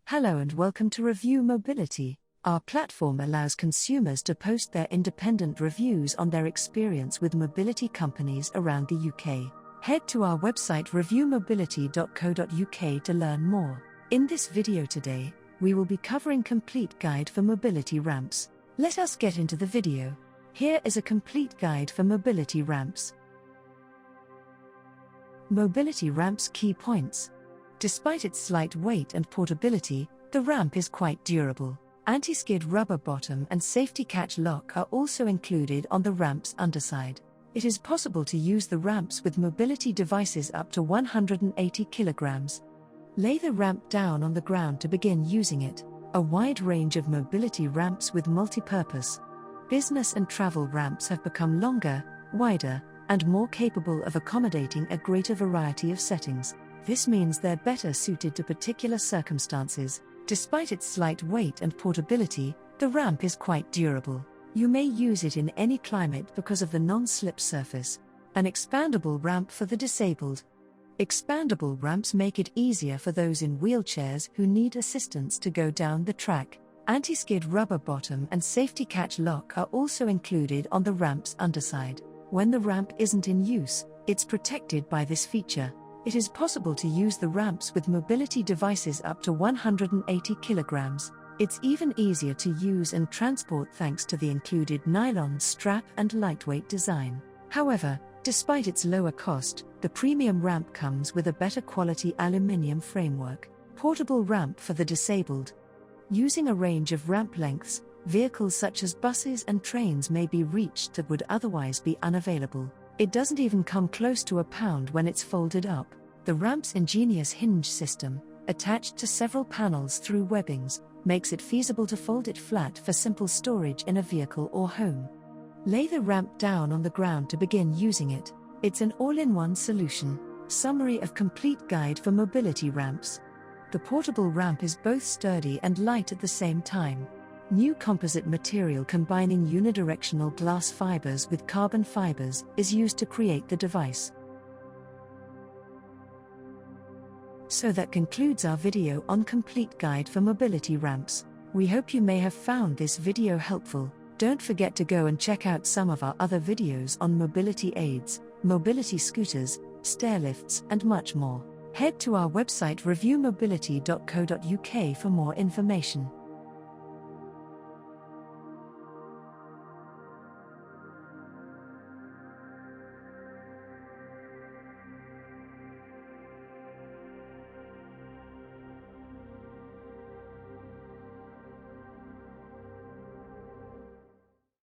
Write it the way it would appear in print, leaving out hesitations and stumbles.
Hello and welcome to Review Mobility. Our platform allows consumers to post their independent reviews on their experience with mobility companies around the UK. Head to our website reviewmobility.co.uk to learn more. In this video today, we will be covering complete guide for mobility ramps. Let us get into the video. Here is a complete guide for mobility ramps. Mobility ramps key points. Despite its slight weight and portability, the ramp is quite durable. Anti-skid rubber bottom and safety catch lock are also included on the ramp's underside. It is possible to use the ramps with mobility devices up to 180 kilograms. Lay the ramp down on the ground to begin using it. A wide range of mobility ramps with multi-purpose. Business and travel ramps have become longer, wider, and more capable of accommodating a greater variety of settings. This means they're better suited to particular circumstances. Despite its slight weight and portability, the ramp is quite durable. You may use it in any climate because of the non-slip surface. An expandable ramp for the disabled. Expandable ramps make it easier for those in wheelchairs who need assistance to go down the track. Anti-skid rubber bottom and safety catch lock are also included on the ramp's underside. When the ramp isn't in use, it's protected by this feature. It is possible to use the ramps with mobility devices up to 180 kilograms. It's even easier to use and transport thanks to the included nylon strap and lightweight design. However, despite its lower cost, the premium ramp comes with a better quality aluminium framework. Portable ramp for the disabled. Using a range of ramp lengths, vehicles such as buses and trains may be reached that would otherwise be unavailable. It doesn't even come close to a pound when it's folded up. The ramp's ingenious hinge system, attached to several panels through webbings, makes it feasible to fold it flat for simple storage in a vehicle or home. Lay the ramp down on the ground to begin using it. It's an all-in-one solution. Summary of complete guide for mobility ramps. The portable ramp is both sturdy and light at the same time. New composite material combining unidirectional glass fibers with carbon fibers is used to create the device. So that concludes our video on complete guide for mobility ramps. We hope you may have found this video helpful. Don't forget to go and check out some of our other videos on mobility aids, mobility scooters, stairlifts, and much more. Head to our website reviewmobility.co.uk for more information.